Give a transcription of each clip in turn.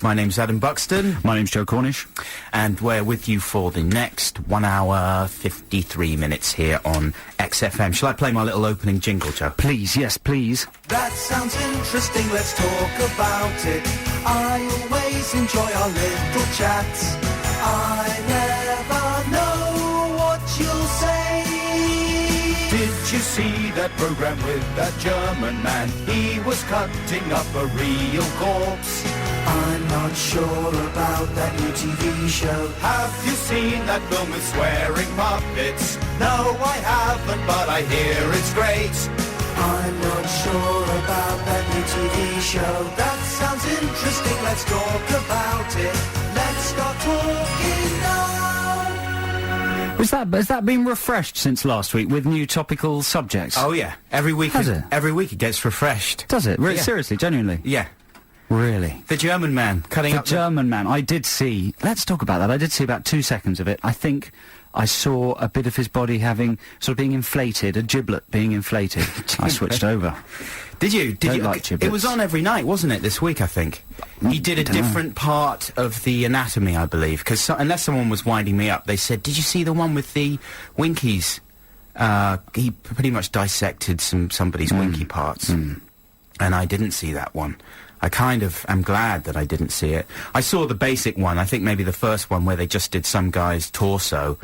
My name's Adam Buxton. My name's Joe Cornish. And we're with you for the next 1 hour, 53 minutes here on XFM. Shall I play my little opening jingle, Joe? Please, yes, please. That sounds interesting, let's talk about it. I always enjoy our little chats. I never know what you'll say. Did you see that program with that German man? He was cutting up a real corpse. I'm not sure about that new TV show. Have you seen that film with swearing puppets? No, I haven't, but I hear it's great. I'm not sure about that new TV show. That sounds interesting, let's talk about it. Let's start talking now. Has that been refreshed since last week with new topical subjects? Oh yeah, every week. Has it? Every week it gets refreshed. Does it? Really? Yeah. Seriously? Genuinely? Yeah. Really? The German man cutting The up German man. I did see... Let's talk about that. I did see about 2 seconds of it. I think I saw a bit of his body having... sort of being inflated, a giblet being inflated. I switched over. Did you? Don't like giblets. It was on every night, wasn't it, this week, I think? He did a different part of the anatomy, I believe, because unless someone was winding me up, they said, did you see the one with the winkies? He pretty much dissected somebody's winky parts. And I didn't see that one. I kind of am glad that I didn't see it. I saw the basic one, I think maybe the first one, where they just did some guy's torso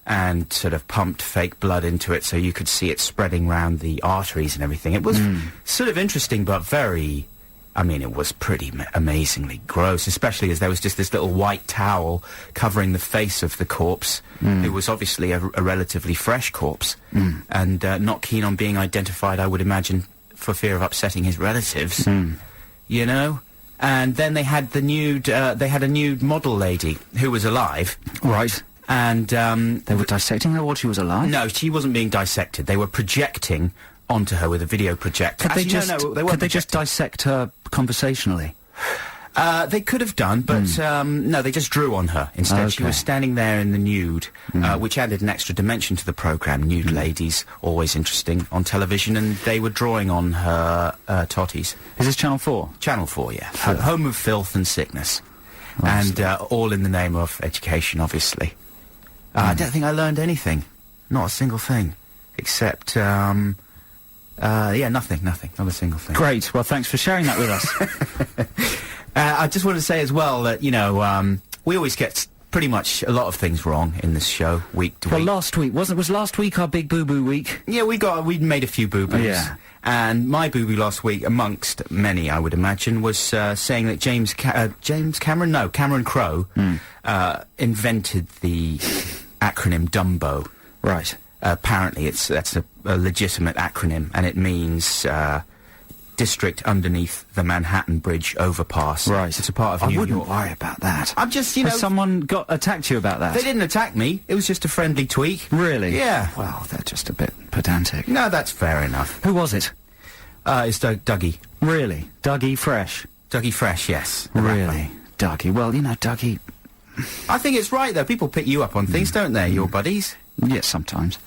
and sort of pumped fake blood into it so you could see it spreading around the arteries and everything. It was sort of interesting, but very... I mean, it was pretty amazingly gross, especially as there was just this little white towel covering the face of the corpse. It was obviously a relatively fresh corpse, and not keen on being identified, I would imagine, for fear of upsetting his relatives. You know? And then they had the nude, they had a nude model lady who was alive. Right. And, they were dissecting her while she was alive? No, she wasn't being dissected. They were projecting onto her with a video projector. Could they just dissect her conversationally? They could have done, but, no, they just drew on her instead. Okay. She was standing there in the nude, which added an extra dimension to the programme. Nude ladies, always interesting on television, and they were drawing on her, totties. Is this Channel 4? Channel 4, yeah. Home of filth and sickness. And, all in the name of education, obviously. I don't think I learned anything. Not a single thing. Except, yeah, nothing, not a single thing. Great. Well, thanks for sharing that with us. I just want to say as well that, you know, we always get pretty much a lot of things wrong in this show, week to week. Well, last week, was last week our big boo-boo week? Yeah, we made a few boo-boos. Yeah. And my boo-boo last week, amongst many, I would imagine, was saying that Cameron Crowe invented the acronym Dumbo. Right. Apparently, that's a legitimate acronym, and it means district underneath the Manhattan Bridge overpass. Right. It's a part of New York. I wouldn't worry about that. I'm just, you know... Has someone attacked you about that? They didn't attack me. It was just a friendly tweak. Really? Yeah. Well, they're just a bit pedantic. No, that's fair enough. Who was it? It's Dougie. Really? Dougie Fresh? Dougie Fresh, yes. The Really? rapper. Dougie. Well, you know, Dougie... I think it's right, though. People pick you up on things, don't they, your buddies? Yes, sometimes.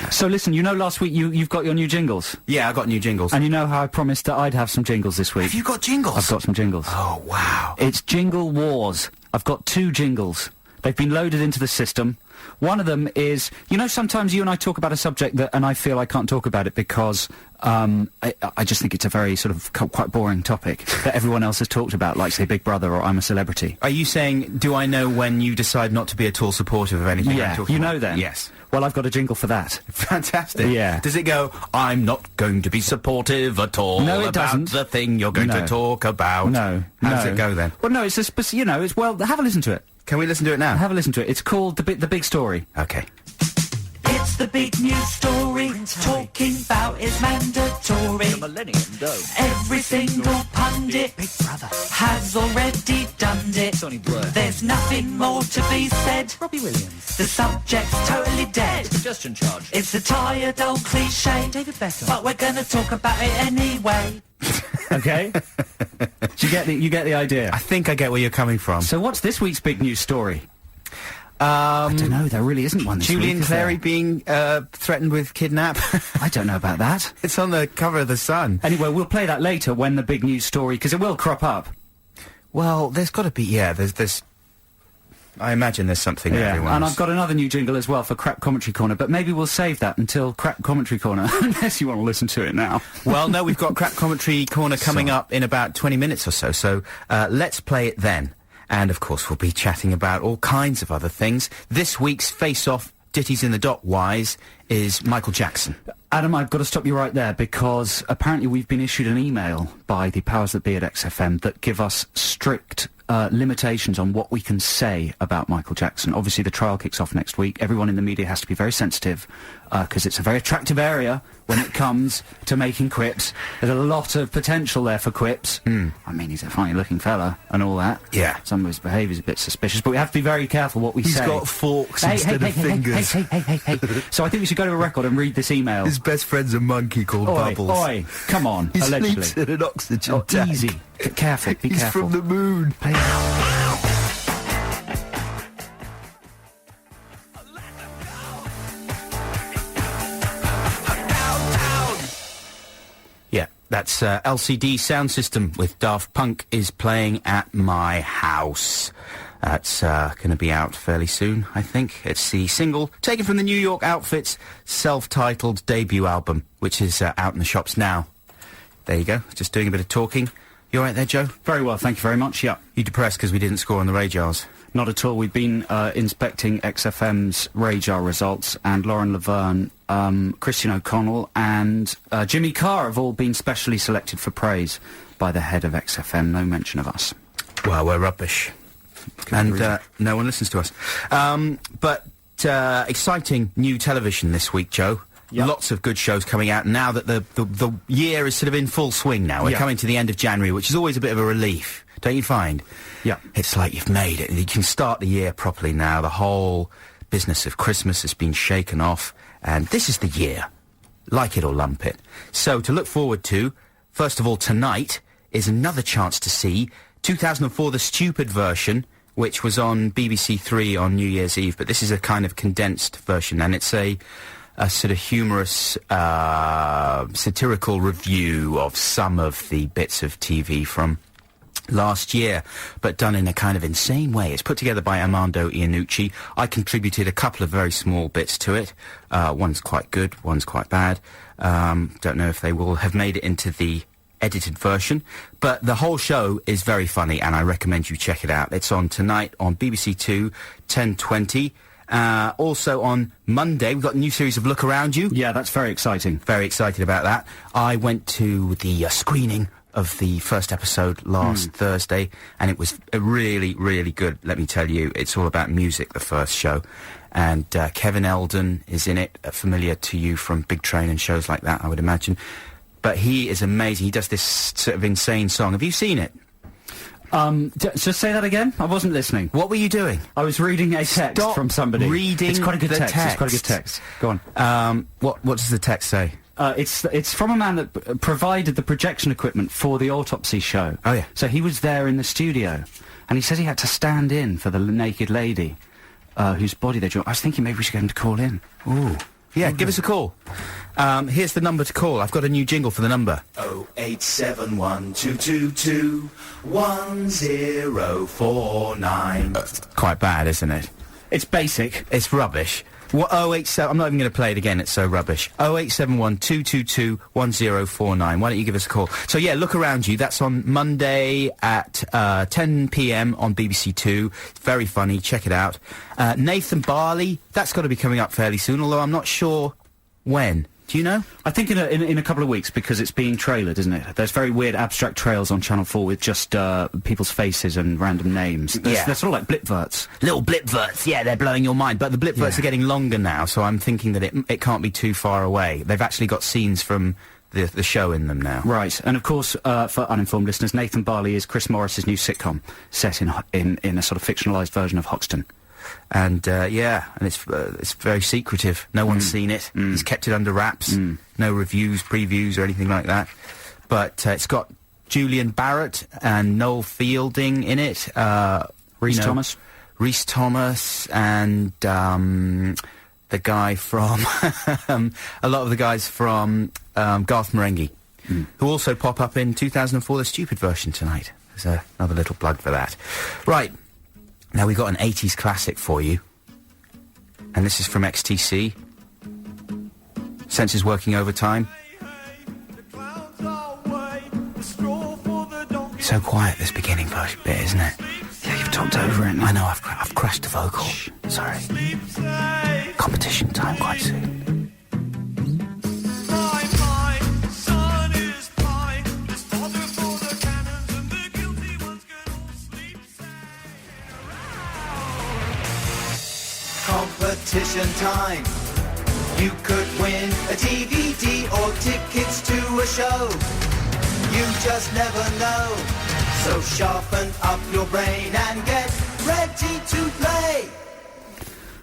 So listen, you know last week you've got your new jingles. Yeah, I got new jingles. And you know how I promised that I'd have some jingles this week. Have you got jingles? I've got some jingles. Oh, wow. It's Jingle Wars. I've got 2 jingles. They've been loaded into the system. One of them is, you know, sometimes you and I talk about a subject and I feel I can't talk about it because I just think it's a very sort of quite boring topic that everyone else has talked about, like, say, Big Brother or I'm a Celebrity. Are you saying, do I know when you decide not to be at all supportive of anything I'm talking you about? know then? Yes. Well, I've got a jingle for that. Fantastic. Yeah. Does it go, I'm not going to be supportive at all No, it about doesn't. the thing you're going to talk about? No. How does it go then? Well, no, it's a you know, it's, well, have a listen to it. Can we listen to it now? Have a listen to it. It's called The Big Story. Okay. It's the big news story, talking about is mandatory. The Millennium Dome. Every single pundit Big Brother. has already done it. Sonny Blur. There's nothing more to be said. Robbie Williams. The subject's totally dead. Suggestion charge. It's a tired old cliche, David Beckham. but we're gonna talk about it anyway. Okay? You get the idea. I think I get where you're coming from. So what's this week's big news story? I don't know, there really isn't one this Julian week, is there? Clary being threatened with kidnap. I don't know about that. It's on the cover of The Sun. Anyway, we'll play that later when the big news story, because it will crop up. Well, there's got to be, yeah, there's... I imagine there's something that everyone's... and I've got another new jingle as well for Crap Commentary Corner, but maybe we'll save that until Crap Commentary Corner, unless you want to listen to it now. Well, no, we've got Crap Commentary Corner coming up in about 20 minutes or so let's play it then. And, of course, we'll be chatting about all kinds of other things. This week's face-off, Ditties in the Dot-wise, is Michael Jackson. Adam, I've got to stop you right there, because apparently we've been issued an email by the powers that be at XFM that give us strict limitations on what we can say about Michael Jackson. Obviously, the trial kicks off next week. Everyone in the media has to be very sensitive, because it's a very attractive area when it comes to making quips. There's a lot of potential there for quips. I mean, he's a funny-looking fella and all that. Yeah. Some of his behaviour's a bit suspicious, but we have to be very careful what we say. He's got forks instead of fingers. Hey. So I think we should go to a record and read this email. His best friend's a monkey called Bubbles. Oi, come on, He allegedly. sleeps in an oxygen tank. Easy. Careful, be He's careful. from the moon. Yeah, that's LCD Sound System with Daft Punk is playing at my house. That's going to be out fairly soon, I think. It's the single taken from the New York Outfits' self-titled debut album, which is out in the shops now. There you go, just doing a bit of talking. You all right there, Joe? Very well, thank you very much, yeah. You depressed because we didn't score on the radars? Not at all. We've been inspecting XFM's radar results, and Lauren Laverne, Christian O'Connell and Jimmy Carr have all been specially selected for praise by the head of XFM. No mention of us. Well, we're rubbish. And no one listens to us. But exciting new television this week, Joe. Yep. Lots of good shows coming out now that the year is sort of in full swing now. We're coming to the end of January, which is always a bit of a relief, don't you find? Yeah. It's like you've made it. You can start the year properly now. The whole business of Christmas has been shaken off, and this is the year. Like it or lump it. So to look forward to, first of all, tonight is another chance to see 2004, the stupid version, which was on BBC Three on New Year's Eve, but this is a kind of condensed version, and it's a sort of humorous, satirical review of some of the bits of TV from last year, but done in a kind of insane way. It's put together by Armando Iannucci. I contributed a couple of very small bits to it. One's quite good, one's quite bad. Don't know if they will have made it into the edited version, but the whole show is very funny, and I recommend you check it out. It's on tonight on BBC Two, 10:20. Also on Monday, we've got a new series of Look Around You. Yeah, that's very exciting. Very excited about that. I went to the screening of the first episode last Thursday, and it was really, really good, let me tell you. It's all about music, the first show. And Kevin Eldon is in it, familiar to you from Big Train and shows like that, I would imagine. But he is amazing. He does this sort of insane song. Have you seen it? Just say that again? I wasn't listening. What were you doing? I was reading a text from somebody. Reading It's quite a good the text. It's quite a good text. Go on. What does the text say? It's from a man that provided the projection equipment for the autopsy show. Oh, yeah. So he was there in the studio, and he says he had to stand in for the naked lady whose body they drew. I was thinking maybe we should get him to call in. Ooh. Yeah, give us a call. Here's the number to call. I've got a new jingle for the number. 08712221049. Quite bad, isn't it? It's basic. It's rubbish. What, 087... I'm not even going to play it again, it's so rubbish. 08712221049. Why don't you give us a call? So, yeah, Look Around You. That's on Monday at 10 p.m. on BBC Two. It's very funny. Check it out. Nathan Barley. That's got to be coming up fairly soon, although I'm not sure when. Do you know? I think in a couple of weeks, because it's being trailered, isn't it? There's very weird abstract trails on Channel 4 with just people's faces and random names. They're sort of like blipverts. Little blipverts, yeah, they're blowing your mind. But the blipverts are getting longer now, so I'm thinking that it can't be too far away. They've actually got scenes from the show in them now. Right, and of course, for uninformed listeners, Nathan Barley is Chris Morris's new sitcom, set in a sort of fictionalised version of Hoxton. And it's very secretive. No one's seen it. He's kept it under wraps. No reviews, previews, or anything like that. But it's got Julian Barrett and Noel Fielding in it. Rhys Thomas, and the guy from a lot of the guys from Garth Marenghi, who also pop up in 2004, the stupid version tonight. There's another little plug for that. Right, now we've got an 80s classic for you. And this is from XTC. Senses working overtime. So quiet, this beginning bit, isn't it? Yeah, you've talked over it. I know, I've crashed the vocal. Shh. Sorry. Competition time quite soon. Competition time. You could win a DVD or tickets to a show. You just never know. So sharpen up your brain and get ready to play.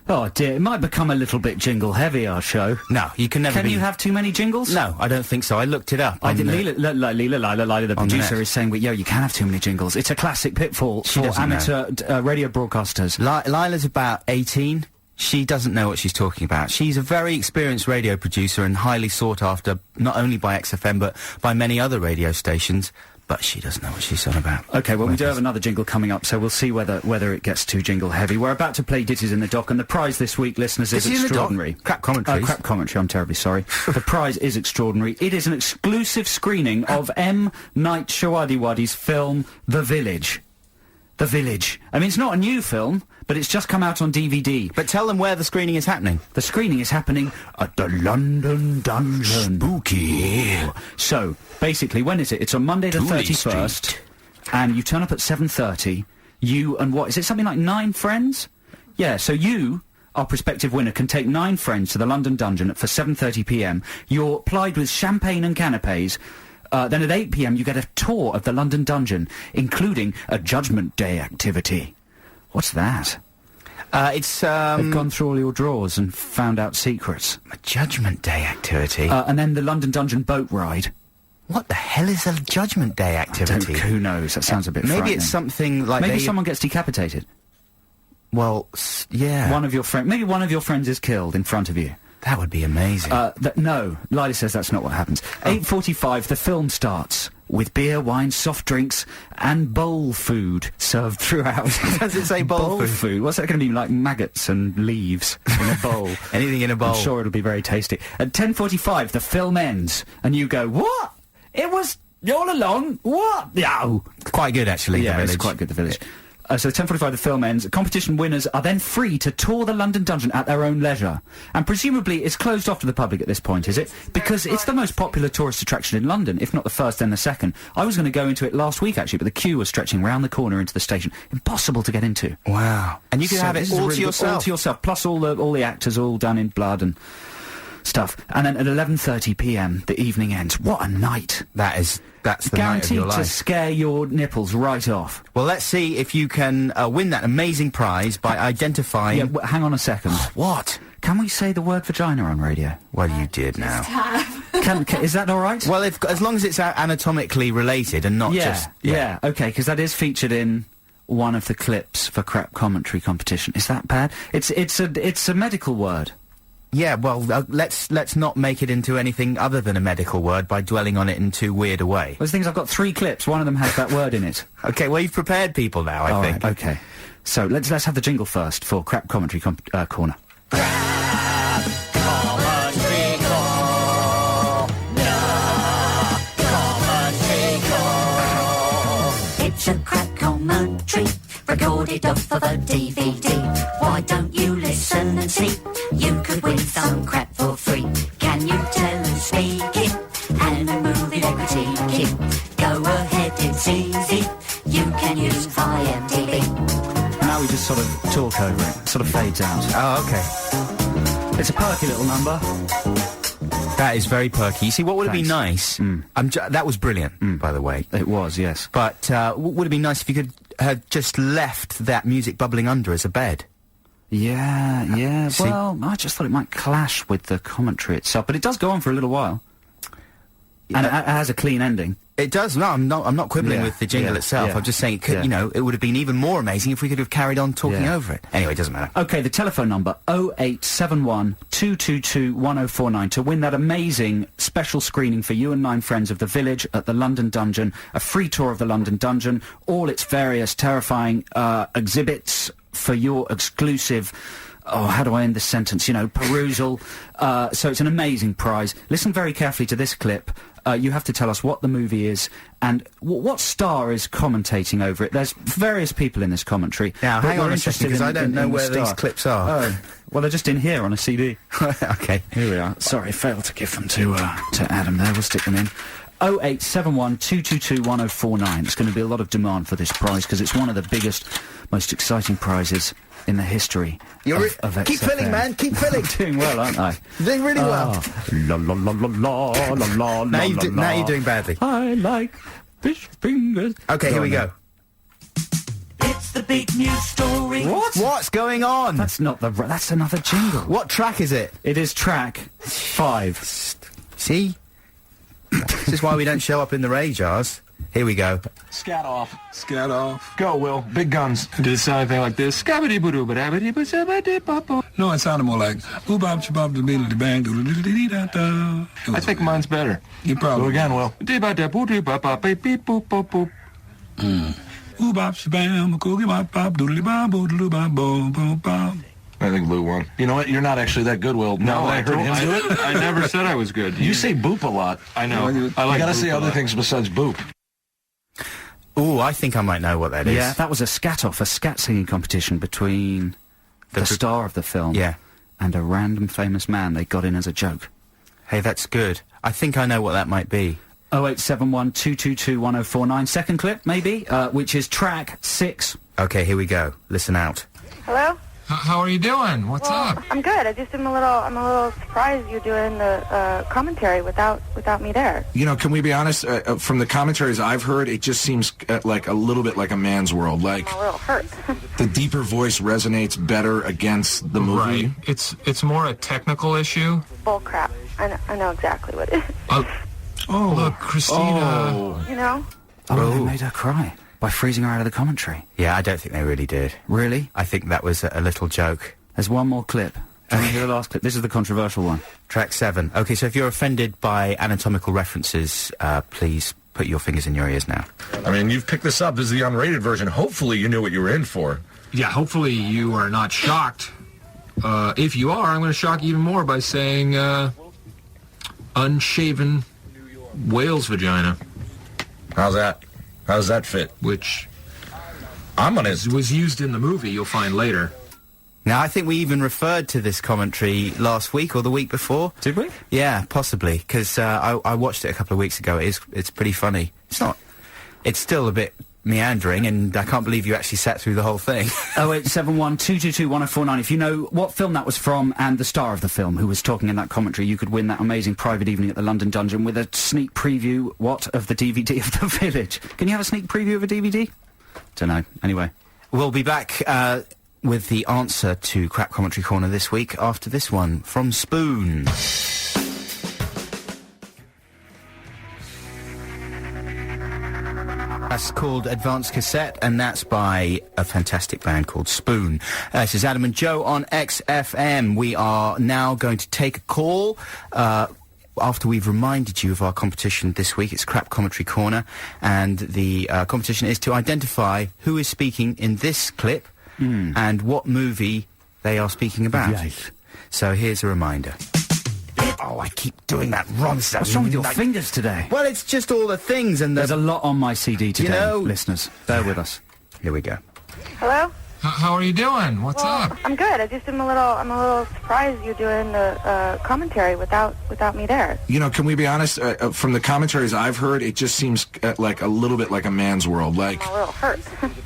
Oh dear, it might become a little bit jingle heavy, our show. No, you can never Can you have too many jingles? No, I don't think so. I looked it up. I did. Lila, the producer, is saying, well, yo, you can have too many jingles. It's a classic pitfall for amateur radio broadcasters. Lila's about 18. She doesn't know what she's talking about. She's a very experienced radio producer and highly sought after, not only by XFM, but by many other radio stations. But she doesn't know what she's on about. OK, well, we do have another jingle coming up, so we'll see whether it gets too jingle heavy. We're about to play Ditties in the Dock, and the prize this week, listeners, is extraordinary. Crap commentary. Crap commentary, I'm terribly sorry. The prize is extraordinary. It is an exclusive screening of M. Night Shyamalan's film, The Village. The Village. I mean, it's not a new film, but it's just come out on DVD. But tell them where the screening is happening. The screening is happening at the London Dungeon. Spooky. So, basically, when is it? It's on Monday the 31st, and you turn up at 7:30. You and what? Is it something like 9 friends? Yeah, so you, our prospective winner, can take 9 friends to the London Dungeon for 7:30 p.m. You're plied with champagne and canapes. Then at 8 p.m. you get a tour of the London Dungeon, including a Judgment Day activity. What's that? They've gone through all your drawers and found out secrets. A Judgment Day activity? And then the London Dungeon boat ride. What the hell is a Judgment Day activity? Who knows? That sounds a bit frightening. Maybe it's something like maybe someone gets decapitated. Well, yeah. Maybe one of your friends is killed in front of you. That would be amazing. No, Lila says that's not what happens. 8:45, the film starts with beer, wine, soft drinks, and bowl food served throughout. Does it say bowl food? What's that going to be, like maggots and leaves in a bowl? Anything in a bowl. I'm sure it'll be very tasty. At 10:45, the film ends, and you go, what? It was all along? What? No. Quite good, actually, yeah, The Village. It's quite good, The Village. So 10:45 the film ends. Competition winners are then free to tour the London Dungeon at their own leisure. And presumably it's closed off to the public at this point, is it? Because it's the most popular tourist attraction in London, if not the first, then the second. I was going to go into it last week, actually, but the queue was stretching round the corner into the station. Impossible to get into. Wow. And you can have it all to yourself? All to yourself, plus all the actors all done in blood and stuff. And then at 11:30 p.m, the evening ends. What a night. That's the night of your life. Guaranteed to scare your nipples right off. Well, let's see if you can win that amazing prize by identifying... Yeah, hang on a second. What? Can we say the word vagina on radio? Well, you did now. Is that all right? Well, as long as it's anatomically related and not just... Yeah, okay, because that is featured in one of the clips for Crap Commentary competition. Is that bad? It's a medical word. Yeah, well, let's not make it into anything other than a medical word by dwelling on it in too weird a way. Well, the thing is, I've got 3 clips. One of them has that word in it. Okay, well, you've prepared people now, I think. Right, okay. So let's have the jingle first for Crap Commentary corner. Crap Commentary Corner. It's a crap commentary recorded off of a DVD. Why don't you listen and see? You could win some crap for free. Can you tell and speak it? And a movie equity kit. Go ahead, it's easy. You can use IMDb. Now we just sort of talk over it. Sort of fades out. Oh, okay. It's a perky little number. That is very perky. You see, what would have been nice... that was brilliant, by the way. It was, yes. But would have been nice if you could have just left that music bubbling under as a bed. Yeah. Well, I just thought it might clash with the commentary itself, but it does go on for a little while. And it has a clean ending. It does. No, I'm not quibbling Yeah, with the jingle yeah, itself. yeah. I'm just saying, it could, Yeah. you know, it would have been even more amazing if we could have carried on talking Yeah. over it. Anyway, it doesn't matter. Okay, the telephone number 0871 222 1049 to win that amazing special screening for you and 9 friends of The Village at the London Dungeon, a free tour of the London Dungeon, all its various terrifying exhibits for your exclusive, oh, how do I end this sentence, you know, perusal. So it's an amazing prize. Listen very carefully to this clip. You have to tell us what the movie is and what star is commentating over it. There's various people in this commentary. Now, but hang we're on a second, interested because in- I don't in- know in the where these star. clips are. Oh, well, they're just in here on a CD. Okay. Here we are. Sorry, failed to give them to Adam there. We'll stick them in. 0871 222 1049. It's going to be a lot of demand for this prize because it's one of the biggest, most exciting prizes in the history of Keep XFM. filling, man. Keep filling. Doing well, aren't I? Doing really well. La la la la la la la Now, la now you're doing badly. I like fish fingers. Okay, here we on go. It's the big news story. What? What's going on? That's not the... That's another jingle. What track is it? It is track 5. See? This is why we don't show up in the radars. Here we go. Scat off. Scat off. Go, Will. Big guns. Did it sound anything like this? No, it sounded more like oobop chabop doodle bang doodle dee da da. I think mine's better. You probably. Go again, Will. Oobop shabam cookie bop bop doodle bop doodle bop boom boom bop. I think Lou won. You know what? You're not actually that good, Will. No, I heard him do it. I never said I was good. You say boop a lot. I know. I like. You gotta say other things besides boop. Ooh, I think I might know what that is. Yeah, that was a scat-off, a scat singing competition between the star of the film Yeah. and a random famous man they got in as a joke. Hey, that's good. I think I know what that might be. 0871 222 1049. Second clip, maybe, which is track 6. Okay, here we go. Listen out. Hello? How are you doing? What's up? I'm good. I'm a little surprised you're doing the commentary without me there. You know, can we be honest? From the commentaries I've heard, it just seems like a little bit like a man's world. Like I'm a little hurt. the deeper voice resonates better against the movie. Right. It's more a technical issue. Bull crap. I know exactly what it is. Oh, Look, Christina. You know? Oh, they made her cry by freezing her out of the commentary. Yeah, I don't think they really did. Really? I think that was a little joke. There's one more clip. Do you want to hear the last clip? This is the controversial one. Track 7. Okay, so if you're offended by anatomical references, please put your fingers in your ears now. I mean, you've picked this up. This is the unrated version. Hopefully you knew what you were in for. Yeah, hopefully you are not shocked. If you are, I'm going to shock you even more by saying unshaven whale's vagina, How's that? How does that fit? which I'm gonna... was used in the movie, you'll find later. Now, I think we even referred to this commentary last week or the week before. Did we? Yeah, possibly, because I watched it a couple of weeks ago. It's pretty funny. It's still a bit meandering, and I can't believe you actually sat through the whole thing. 0871 222 1049. If you know what film that was from and the star of the film who was talking in that commentary, you could win that amazing private evening at the London Dungeon with a sneak preview, of the DVD of The Village. Can you have a sneak preview of a DVD? Don't know. Anyway. We'll be back with the answer to Crap Commentary Corner this week after this one from Spoon. That's called Advanced Cassette, and that's by a fantastic band called Spoon. This is Adam and Joe on XFM. We are now going to take a call after we've reminded you of our competition this week. It's Crap Commentary Corner, and the competition is to identify who is speaking in this clip and what movie they are speaking about. Yes. So here's a reminder. Oh, I keep doing that wrong stuff. What's wrong with your fingers today? Well, it's just all the things and There's a lot on my CD today, know- listeners. Bear with us. Here we go. Hello? How are you doing? What's up? I'm good. I'm a little surprised you're doing the commentary without me there. You know, can we be honest? From the commentaries I've heard, it just seems like a little bit like a man's world. Like I'm a little hurt.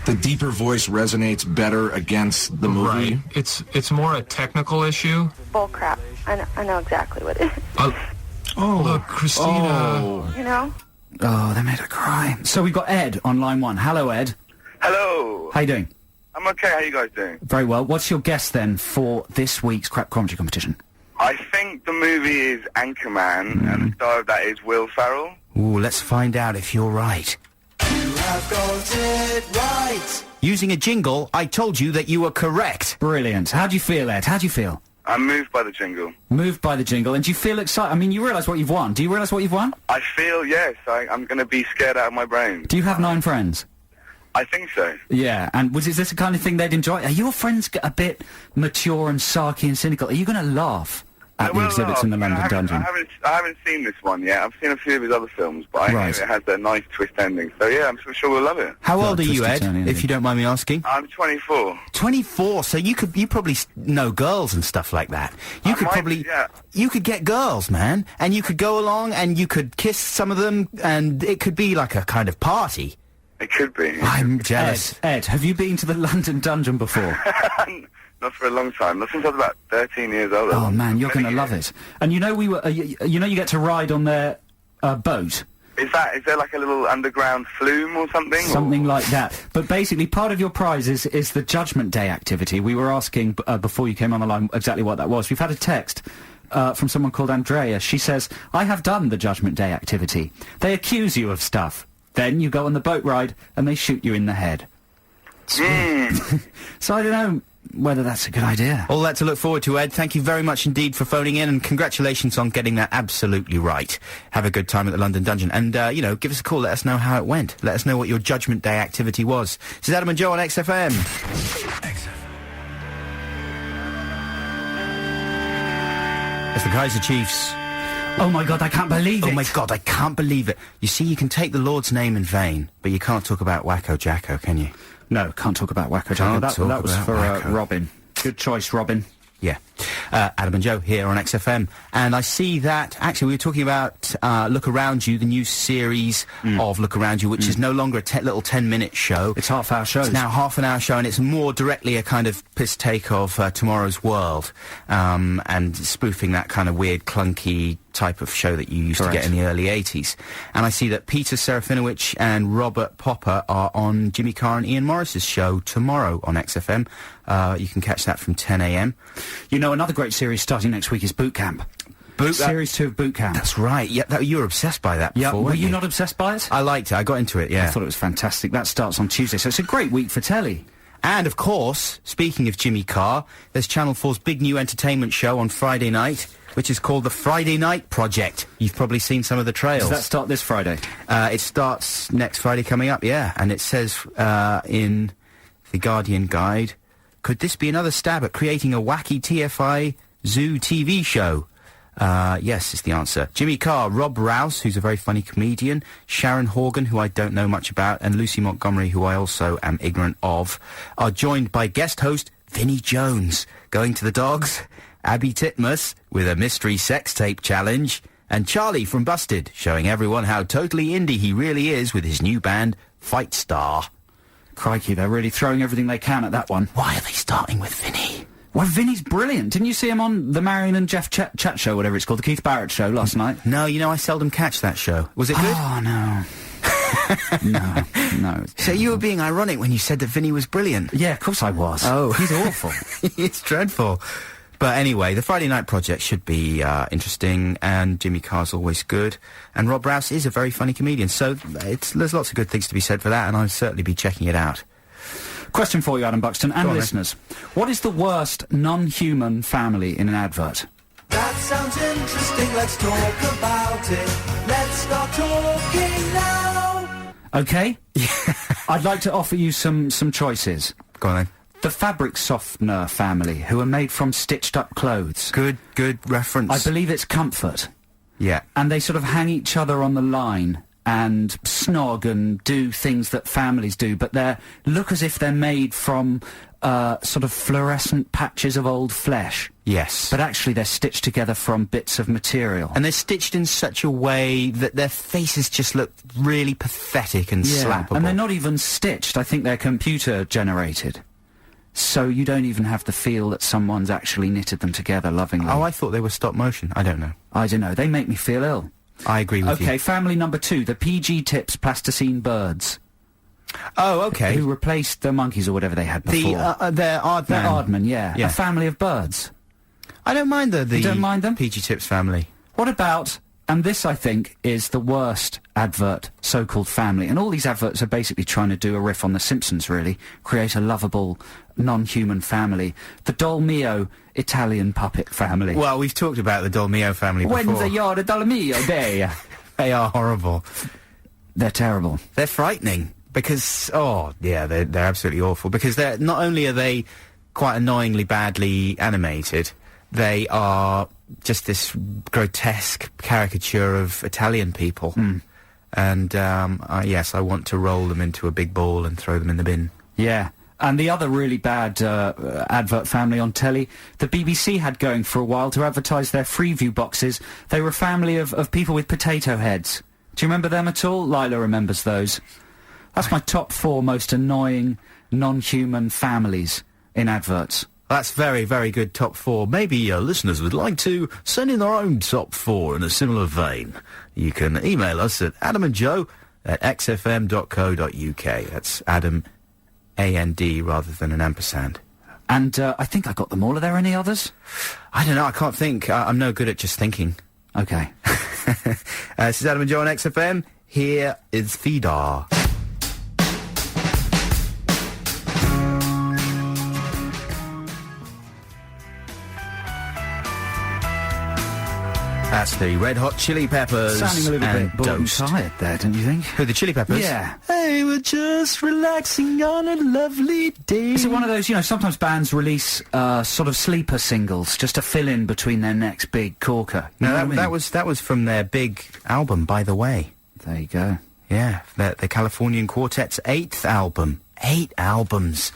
the deeper voice resonates better against the movie. Right. It's more a technical issue. Bull crap. I know exactly what it is. Look, Christina. You know? Oh, they made her cry. So we've got Ed on line 1. Hello, Ed. Hello. How you doing? I'm okay. How you guys doing? Very well. What's your guess, then, for this week's Crap Commentary competition? I think the movie is Anchorman, and the star of that is Will Ferrell. Ooh, let's find out if you're right. You have got it right. Using a jingle, I told you that you were correct. Brilliant. How do you feel, Ed? How do you feel? I'm moved by the jingle. Moved by the jingle. And do you feel excited? I mean, you realise what you've won. Do you realise what you've won? I feel, yes, I'm going to be scared out of my brain. Do you have 9 friends? I think so. Yeah, and is this the kind of thing they'd enjoy? Are your friends a bit mature and sarky and cynical? Are you going to laugh at the exhibits in the London Dungeon? I haven't seen this one yet. I've seen a few of his other films, but I know it has a nice twist ending. So yeah, I'm sure we'll love it. How old are you, Ed, if you don't mind me asking? I'm 24. 24, so you probably know girls and stuff like that. You could get girls, man, and you could go along and you could kiss some of them, and it could be like a kind of party. It could be. I'm jealous. Ed, have you been to the London Dungeon before? Not for a long time. Not since I was about 13 years old. Oh man, you're going to love it. And you know we were, you get to ride on their boat. Is there like a little underground flume or something? Something like that. But basically, part of your prize is the Judgment Day activity. We were asking before you came on the line exactly what that was. We've had a text from someone called Andrea. She says, I have done the Judgment Day activity. They accuse you of stuff. Then you go on the boat ride and they shoot you in the head. So I don't know whether that's a good idea. All that to look forward to, Ed. Thank you very much indeed for phoning in, and congratulations on getting that absolutely right. Have a good time at the London Dungeon. And, give us a call. Let us know how it went. Let us know what your Judgment Day activity was. This is Adam and Joe on XFM. It's the Kaiser Chiefs. Oh my God, I can't believe it. Oh my God, I can't believe it. You see, you can take the Lord's name in vain, but you can't talk about Wacko Jacko, can you? No, can't talk about Wacko Jacko. That was for Robin. Good choice, Robin. Yeah. Adam and Joe here on XFM. And I see that, actually, we were talking about Look Around You, the new series of Look Around You, which is no longer a little 10-minute show. It's half-hour shows. It's now half-an-hour show, and it's more directly a kind of piss take of Tomorrow's World, and spoofing that kind of weird, clunky type of show that you used to get in the early 80s. And I see that Peter Serafinowicz and Robert Popper are on Jimmy Carr and Ian Morris's show tomorrow on XFM. You can catch that from 10 a.m. You know, another great series starting next week is Boot Camp. Series 2 of Boot Camp. That's right. Yeah, you were obsessed by that before, were you not obsessed by it? I liked it. I got into it, yeah. I thought it was fantastic. That starts on Tuesday, so it's a great week for telly. And, of course, speaking of Jimmy Carr, there's Channel 4's big new entertainment show on Friday night, which is called The Friday Night Project. You've probably seen some of the trails. Does that start this Friday? It starts next Friday coming up, yeah. And it says in the Guardian Guide, could this be another stab at creating a wacky TFI zoo TV show? Yes, is the answer. Jimmy Carr, Rob Rouse, who's a very funny comedian, Sharon Horgan, who I don't know much about, and Lucy Montgomery, who I also am ignorant of, are joined by guest host Vinnie Jones, going to the dogs, Abby Titmus with a mystery sex tape challenge, and Charlie from Busted, showing everyone how totally indie he really is with his new band, Fight Star. Crikey, they're really throwing everything they can at that one. Why are they starting with Vinnie? Well, Vinnie's brilliant. Didn't you see him on the Marion and Jeff Chat show, whatever it's called, the Keith Barrett show last night? No, I seldom catch that show. Was it good? Oh, no. No. So you were being ironic when you said that Vinnie was brilliant? Yeah, of course I was. Oh. He's awful. It's dreadful. But anyway, the Friday Night Project should be interesting, and Jimmy Carr's always good, and Rob Rouse is a very funny comedian, so there's lots of good things to be said for that, and I'll certainly be checking it out. Question for you, Adam Buxton, and listeners. What is the worst non-human family in an advert? That sounds interesting, let's talk about it. Let's start talking now. Okay? I'd like to offer you some choices. Go on then. The fabric softener family, who are made from stitched-up clothes. Good reference. I believe it's Comfort. Yeah. And they sort of hang each other on the line and snog and do things that families do, but they look as if they're made from sort of fluorescent patches of old flesh. Yes. But actually they're stitched together from bits of material. And they're stitched in such a way that their faces just look really pathetic and slappable. And they're not even stitched. I think they're computer-generated. So you don't even have the feel that someone's actually knitted them together lovingly. Oh, I thought they were stop motion. I don't know. I don't know. They make me feel ill. I agree with you. Okay, family number 2, the PG Tips plasticine birds. Oh, okay. Who replaced the monkeys or whatever they had before. They're Aardman. They're Aardman, yeah. A family of birds. I don't mind You don't mind them? PG Tips family. What about And this, I think, is the worst advert, so-called family. And all these adverts are basically trying to do a riff on The Simpsons, really. Create a lovable, non-human family. The Dolmio Italian puppet family. Well, we've talked about the Dolmio family before. When you're the Dolmio Day. They are horrible. They're terrible. They're frightening. Because, they're absolutely awful. Because they're, not only are they quite annoyingly badly animated, they are just this grotesque caricature of Italian people. And, yes, I want to roll them into a big ball and throw them in the bin. Yeah. And the other really bad advert family on telly, the BBC had going for a while to advertise their Freeview boxes. They were a family of people with potato heads. Do you remember them at all? Lila remembers those. That's my top 4 most annoying, non-human families in adverts. That's very, very good top 4. Maybe listeners would like to send in their own top 4 in a similar vein. You can email us at adamandjoe@xfm.co.uk. That's Adam, A-N-D, rather than an ampersand. And I think I got them all. Are there any others? I don't know, I can't think. I'm no good at just thinking. Okay. This is Adam and Joe on XFM. Here is Fidar. That's the Red Hot Chili Peppers. Sounding a little bit bored and tired there, don't you think? Who, the Chili Peppers? Yeah. Hey, we're just relaxing on a lovely day. Is it one of those, sometimes bands release sort of sleeper singles just to fill in between their next big corker? No, that was from their big album, By the Way. There you go. Yeah, the Californian Quartet's 8th album. 8 albums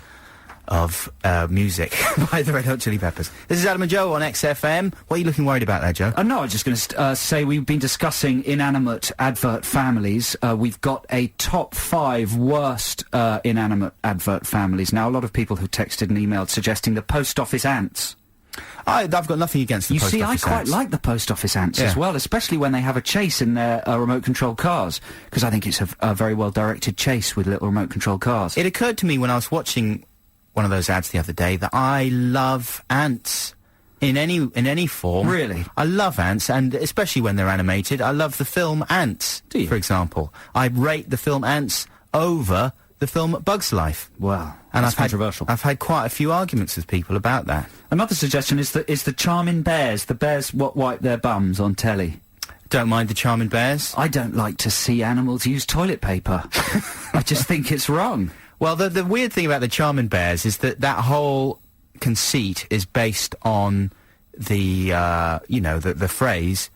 of music by the Red Hot Chili Peppers. This is Adam and Joe on XFM. What are you looking worried about there, Joe? No, I was just going to say we've been discussing inanimate advert families. We've got a top 5 worst inanimate advert families. Now, a lot of people who texted and emailed suggesting the post office ants. I've got nothing against the post office ants. You see, I quite like the post office ants as well, especially when they have a chase in their remote-controlled cars, because I think it's a very well-directed chase with little remote-controlled cars. It occurred to me when I was watching one of those ads the other day that I love ants in any form. Really? I love ants, and especially when they're animated. I love the film Ants, do you? For example. I rate the film Ants over the film Bug's Life. Wow, and that's controversial. I've had quite a few arguments with people about that. Another suggestion is the charming bears. The bears what wipe their bums on telly. Don't mind the charming bears. I don't like to see animals use toilet paper. I just think it's wrong. Well, the weird thing about the Charmin Bears is that whole conceit is based on the phrase,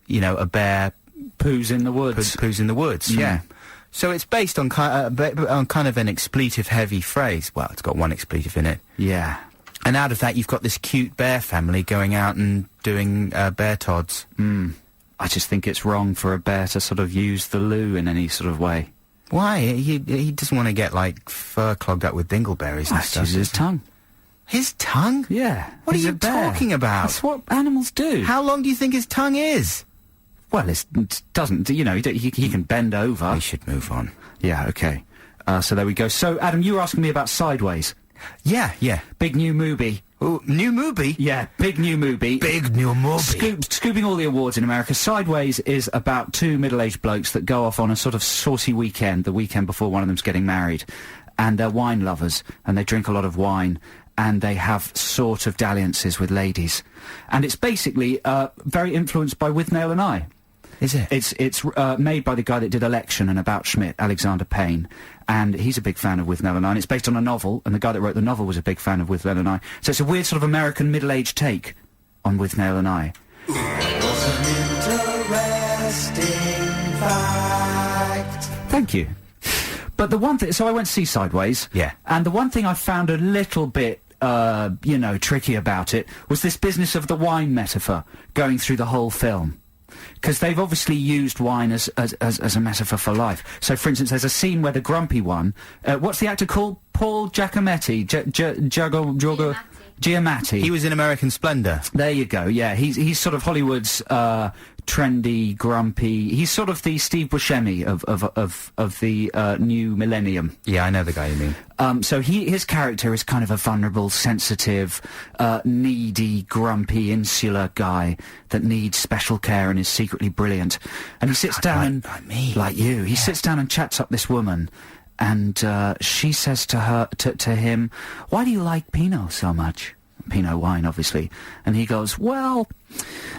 a bear poos in the woods. Poos in the woods, yeah. So it's based on kind of an expletive-heavy phrase. Well, it's got one expletive in it. Yeah. And out of that, you've got this cute bear family going out and doing bear tods. I just think it's wrong for a bear to sort of use the loo in any sort of way. Why? He doesn't want to get, fur clogged up with dingleberries and stuff. His tongue. His tongue? Yeah. What are you talking about? That's what animals do. How long do you think his tongue is? Well, it doesn't, he can bend over. We should move on. Yeah, okay. So there we go. So, Adam, you were asking me about Sideways. Yeah. Big new movie. Oh, new movie? Yeah, big new movie. Big new movie. Scooping all the awards in America. Sideways is about 2 middle-aged blokes that go off on a sort of saucy weekend, the weekend before one of them's getting married. And they're wine lovers, and they drink a lot of wine, and they have sort of dalliances with ladies. And it's basically very influenced by With Nail and I. Is it? It's made by the guy that did Election and About Schmidt, Alexander Payne, and he's a big fan of With Nail and I, and it's based on a novel, and the guy that wrote the novel was a big fan of With Nail and I. So it's a weird sort of American middle-aged take on With Nail and I. Thank you. But the one thing, so I went to see Sideways, yeah, and the one thing I found a little bit tricky about it was this business of the wine metaphor going through the whole film. Because they've obviously used wine as a metaphor for life. So, for instance, there's a scene where the grumpy one... what's the actor called? Paul Giacometti? Giamatti. He was in American Splendor. There you go, yeah. He's sort of Hollywood's trendy, grumpy. He's sort of the Steve Buscemi of the new millennium. Yeah, I know the guy you mean. So his character is kind of a vulnerable, sensitive, needy, grumpy, insular guy that needs special care and is secretly brilliant. And he sits down like you. He sits down and chats up this woman, and she says to him, "Why do you like Pinot so much?" Pinot wine, obviously. And he goes, "Well,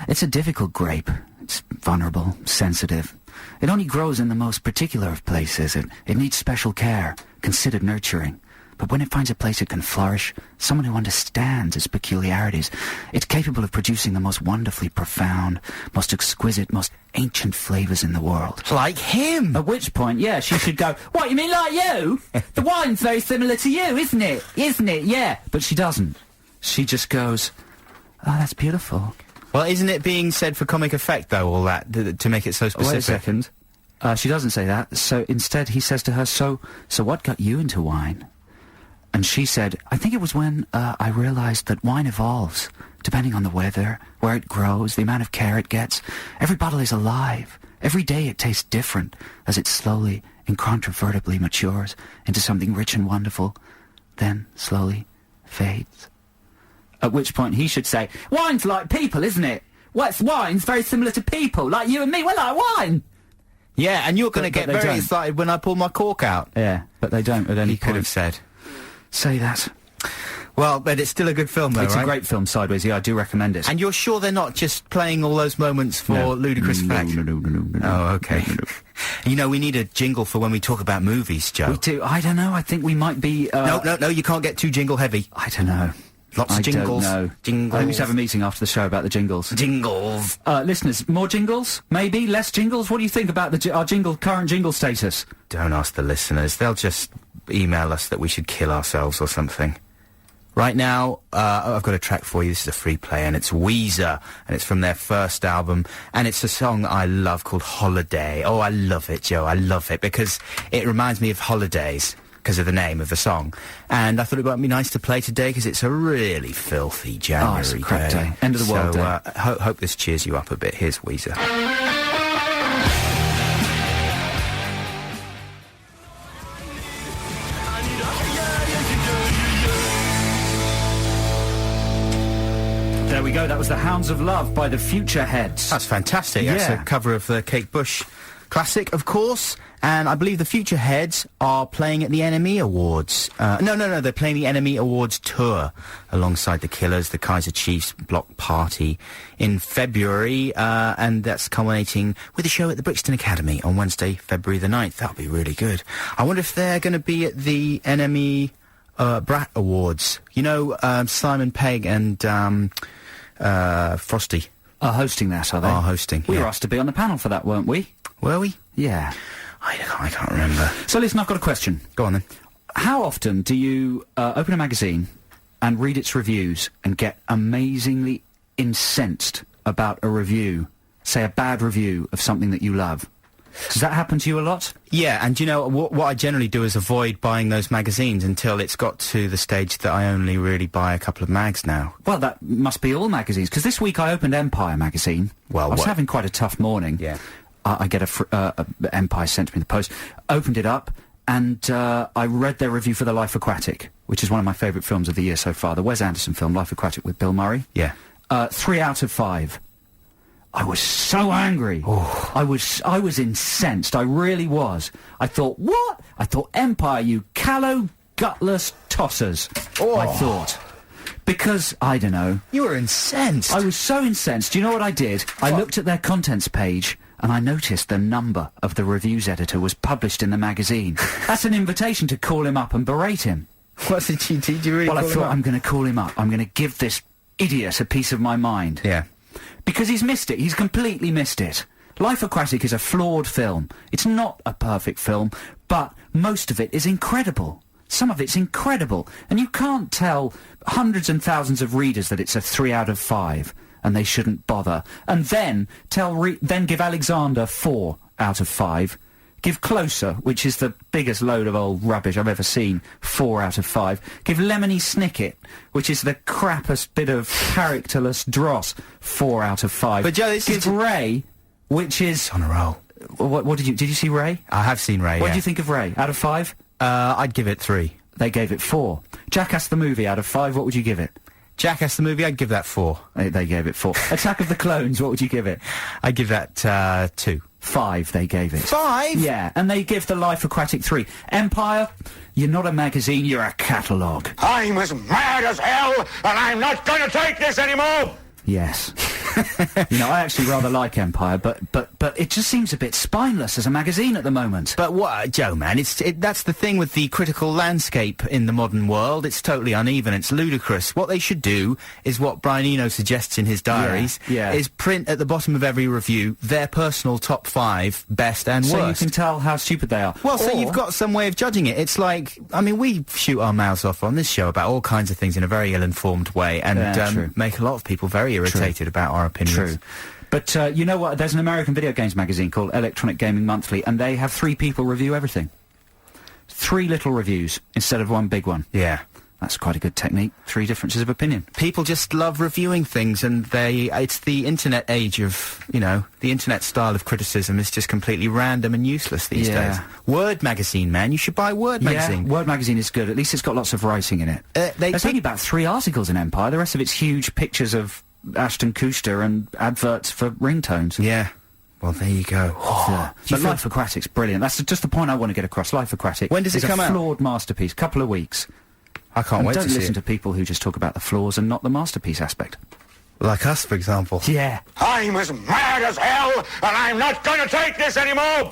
it's a difficult grape. It's vulnerable, sensitive. It only grows in the most particular of places. It needs special care, considered nurturing. But when it finds a place it can flourish, someone who understands its peculiarities, it's capable of producing the most wonderfully profound, most exquisite, most ancient flavours in the world." Like him! At which point, yeah, she should go, "What, you mean like you? The wine's very similar to you, isn't it? Isn't it? Yeah." But she doesn't. She just goes, "Oh, that's beautiful." Well, isn't it being said for comic effect, though, all that, to make it so specific? Wait a second. She doesn't say that. So instead he says to her, so what got you into wine?" And she said, "I think it was when I realised that wine evolves, depending on the weather, where it grows, the amount of care it gets. Every bottle is alive. Every day it tastes different as it slowly, incontrovertibly matures into something rich and wonderful, then slowly fades." At which point he should say, "Wine's like people, isn't it? Wine's very similar to people, like you and me. We're like wine." Yeah, and you're going to get very excited when I pull my cork out. Yeah, but they don't at any point. He could have said. Say that. Well, but it's still a good film, though, It's right? a great film, Sideways. Yeah, I do recommend it. And you're sure they're not just playing all those moments for ludicrous effect? No. Oh, okay. You know, we need a jingle for when we talk about movies, Joe. We do. I don't know. I think we might be... No, you can't get too jingle heavy. I don't know. Lots of jingles. I don't know. Jingles. I think we should have a meeting after the show about the jingles. Jingles. Listeners, more jingles? Maybe? Less jingles? What do you think about our current jingle status? Don't ask the listeners. They'll just email us that we should kill ourselves or something. Right now, I've got a track for you. This is a free play, and it's Weezer, and it's from their first album, and it's a song I love called Holiday. Oh, I love it, Joe. I love it, because it reminds me of holidays, because of the name of the song. And I thought it might be nice to play today, because it's a really filthy January it's a crap day. End of the world day. Hope this cheers you up a bit. Here's Weezer. There we go. That was The Hounds of Love by the Future Heads. That's fantastic. Yeah. That's a cover of the Kate Bush classic, of course. And I believe the Future Heads are playing at the NME Awards. No, they're playing the NME Awards tour alongside the Killers, the Kaiser Chiefs block party in February, and that's culminating with a show at the Brixton Academy on Wednesday, February the 9th. That'll be really good. I wonder if they're going to be at the NME Brat Awards. You know, Simon Pegg and Frosty are hosting that, are they? Are hosting. We were asked to be on the panel for that, weren't we? Were we? Yeah. I can't remember. So listen, I've got a question. Go on then. How often do you open a magazine and read its reviews and get amazingly incensed about a review, say a bad review of something that you love? Does that happen to you a lot? Yeah, and you know, what I generally do is avoid buying those magazines until it's got to the stage that I only really buy a couple of mags now. Well, that must be all magazines, because this week I opened Empire magazine. Well, I was having quite a tough morning. Yeah. I get a Empire sent to me in the post, opened it up, and I read their review for The Life Aquatic, which is one of my favourite films of the year so far, the Wes Anderson film, Life Aquatic with Bill Murray. Yeah. 3 out of 5. I was so angry. Oh. I was incensed. I really was. I thought, what? I thought, Empire, you callow, gutless tossers. Oh. I thought. Because, I don't know. You were incensed. I was so incensed. Do you know what I did? I looked at their contents page, and I noticed the number of the reviews editor was published in the magazine. That's an invitation to call him up and berate him. What did you do? Did you really Well, I call him thought, up? I'm going to call him up. I'm going to give this idiot a piece of my mind. Yeah. Because he's missed it. He's completely missed it. Life Aquatic is a flawed film. It's not a perfect film, but most of it is incredible. Some of it's incredible. And you can't tell hundreds and thousands of readers that it's a 3 out of 5 and they shouldn't bother. And then then give Alexander 4 out of 5. Give Closer, which is the biggest load of old rubbish I've ever seen, 4 out of 5. Give Lemony Snicket, which is the crappiest bit of characterless dross, 4 out of 5. But Joe, this Give Ray which is... On a roll. What did you see Ray? I have seen Ray, What do you think of Ray? Out of 5? I'd give it 3. They gave it 4. Jackass the movie, out of 5, what would you give it? Jackass the movie, I'd give that 4. They gave it 4. Attack of the Clones, what would you give it? I'd give that 2. 5, they gave it. 5? Yeah, and they give The Life Aquatic 3. Empire, you're not a magazine, you're a catalogue. I'm as mad as hell, and I'm not going to take this anymore! Yes. I actually rather like Empire, but it just seems a bit spineless as a magazine at the moment. But what, Joe, man, that's the thing with the critical landscape in the modern world. It's totally uneven. It's ludicrous. What they should do is what Brian Eno suggests in his diaries, is print at the bottom of every review their personal top 5 best and worst. So you can tell how stupid they are. Well, so you've got some way of judging it. It's like, I mean, we shoot our mouths off on this show about all kinds of things in a very ill-informed way and make a lot of people very irritated about our opinions. True. But you know what? There's an American video games magazine called Electronic Gaming Monthly, and they have 3 people review everything. 3 little reviews instead of 1 big one. Yeah. That's quite a good technique. 3 differences of opinion. People just love reviewing things, and it's the internet age of, the internet style of criticism is just completely random and useless these days. Word magazine, man. You should buy Word magazine. Word magazine is good. At least it's got lots of writing in it. There's only about 3 articles in Empire. The rest of it's huge pictures of Ashton Kutcher and adverts for ringtones. Yeah. Well, there you go. But Life Aquatic's brilliant. That's just the point I want to get across. Life Aquatic. When does it come out? It's a flawed masterpiece. Couple of weeks. I can't wait to see it. Don't listen to people who just talk about the flaws and not the masterpiece aspect. Like us, for example. Yeah. I'm as mad as hell, and I'm not going to take this anymore!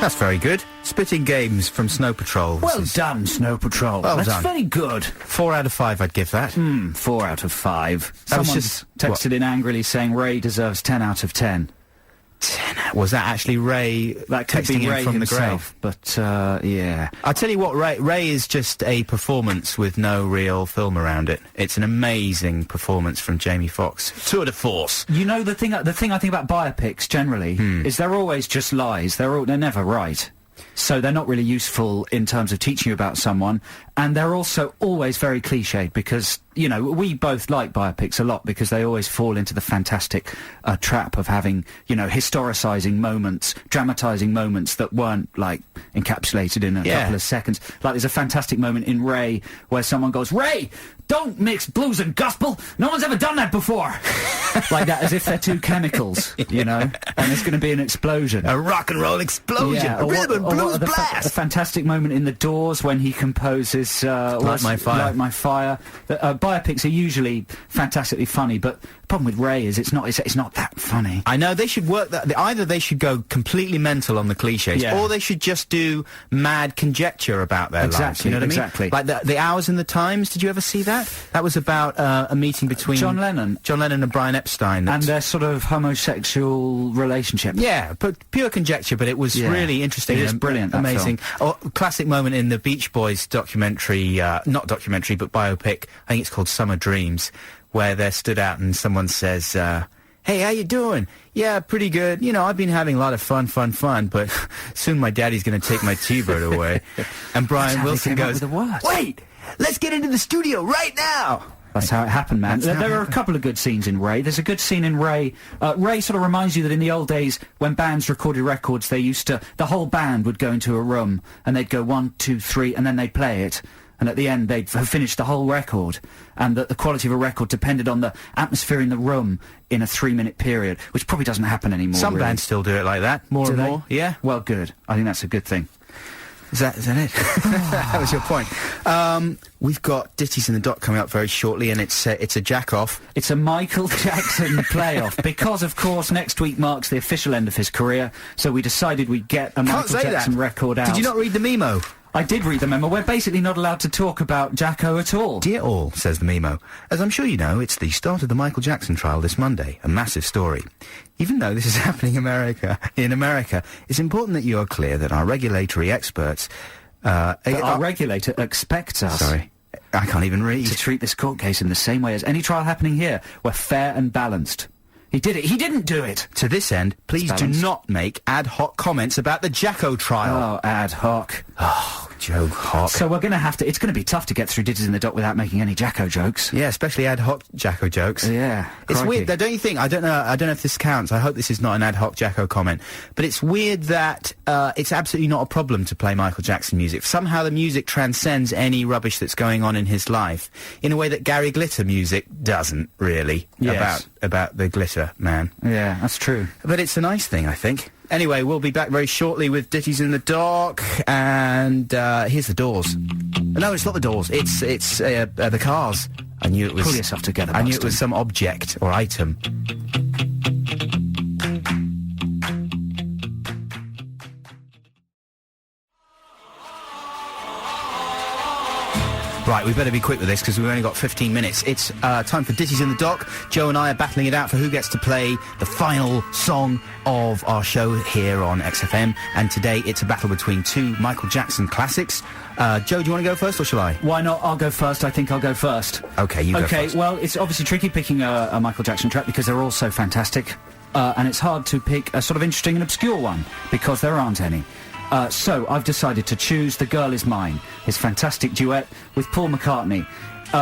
That's very good. Spitting Games from Snow Patrol. Well done, Snow Patrol. Well That's done. very good. 4 out of 5, I'd give that. 4 out of 5. That was Someone just- texted in angrily saying Ray deserves 10 out of 10. 10. Was that actually Ray That could texting be in Ray from himself, the grave? but yeah. I'll tell you what, Ray is just a performance with no real film around it. It's an amazing performance from Jamie Foxx. Tour de force. You know, the thing I think about biopics generally is they're always just lies. They're never right. So they're not really useful in terms of teaching you about someone, and they're also always very cliched because, we both like biopics a lot because they always fall into the fantastic trap of having, historicising moments, dramatising moments that weren't, encapsulated in a couple of seconds. Like, there's a fantastic moment in Ray where someone goes, "Ray, don't mix blues and gospel! No one's ever done that before!" Like that, as if they're 2 chemicals, and there's going to be an explosion. A rock and roll explosion. A rhythm and blues blast. The fantastic moment in The Doors when he composes Light My Fire. Light My Fire. Biopics are usually fantastically funny, but the problem with Ray is it's not that funny. I know, they should work that. Either they should go completely mental on the cliches, or they should just do mad conjecture about their lives. You know what exactly. I mean? Like the Hours in the Times. Did you ever see that? That was about a meeting between John Lennon and Brian Epstein, and their sort of homosexual relationship. Yeah, but pure conjecture. But it was really interesting. It is brilliant. Amazing. Classic moment in the Beach Boys documentary, not documentary, but biopic. I think it's called Summer Dreams, where they're stood out and someone says, "Hey, how you doing?" "Yeah, pretty good. I've been having a lot of fun, but soon my daddy's going to take my T-bird away." And Brian Wilson goes, "Wait, let's get into the studio right now." That's how it happened, man. There are a couple of good scenes in Ray. There's a good scene in Ray. Ray sort of reminds you that in the old days, when bands recorded records, the whole band would go into a room, and they'd go 1, 2, 3, and then they'd play it. And at the end, they'd have finished the whole record, and that the quality of a record depended on the atmosphere in the room in a 3-minute period, which probably doesn't happen anymore. Some bands still do it like that, more and more. Yeah. Well, good. I think that's a good thing. Is that it? That was your point. We've got Ditties in the Dock coming up very shortly, and it's a jack-off. It's a Michael Jackson playoff, because, of course, next week marks the official end of his career, so we decided we'd get a Michael Jackson record out. Did you not read the memo? I did read the memo. We're basically not allowed to talk about Jacko at all. Dear all, says the memo, as I'm sure you know, it's the start of the Michael Jackson trial this Monday, a massive story. Even though this is happening in America, it's important that you are clear that our regulatory experts... our regulator expects us... Sorry, I can't even read. ...to treat this court case in the same way as any trial happening here. We're fair and balanced. He did it. He didn't do it. To this end, please do not make ad hoc comments about the Jacko trial. Oh, ad hoc. Oh, Joe Hock. So we're going to have to... It's going to be tough to get through Ditties in the Dock without making any Jacko jokes. Yeah, especially ad hoc Jacko jokes. Yeah, it's crikey. weird, though, don't you think? I don't know if this counts. I hope this is not an ad hoc Jacko comment. But it's weird that it's absolutely not a problem to play Michael Jackson music. Somehow the music transcends any rubbish that's going on in his life in a way that Gary Glitter music doesn't, really, about the Glitter Man. Yeah, that's true. But it's a nice thing, I think. Anyway, we'll be back very shortly with Ditties in the Dock, and here's the Doors. No, it's not the Doors. It's the Cars. I knew it was... Pull yourself together, I knew Buxton. it was some object or item. Right, we better be quick with this because we've only got 15 minutes. It's time for Ditties in the Dock. Joe and I are battling it out for who gets to play the final song of our show here on XFM. And today it's a battle between two Michael Jackson classics. Joe, do you want to go first or shall I? Why not? I'll go first. I think I'll go first. Okay, you go first. Okay, well, it's obviously tricky picking a Michael Jackson track because they're all so fantastic. And it's hard to pick a sort of interesting and obscure one because there aren't any. So I've decided to choose The Girl Is Mine, his fantastic duet with Paul McCartney.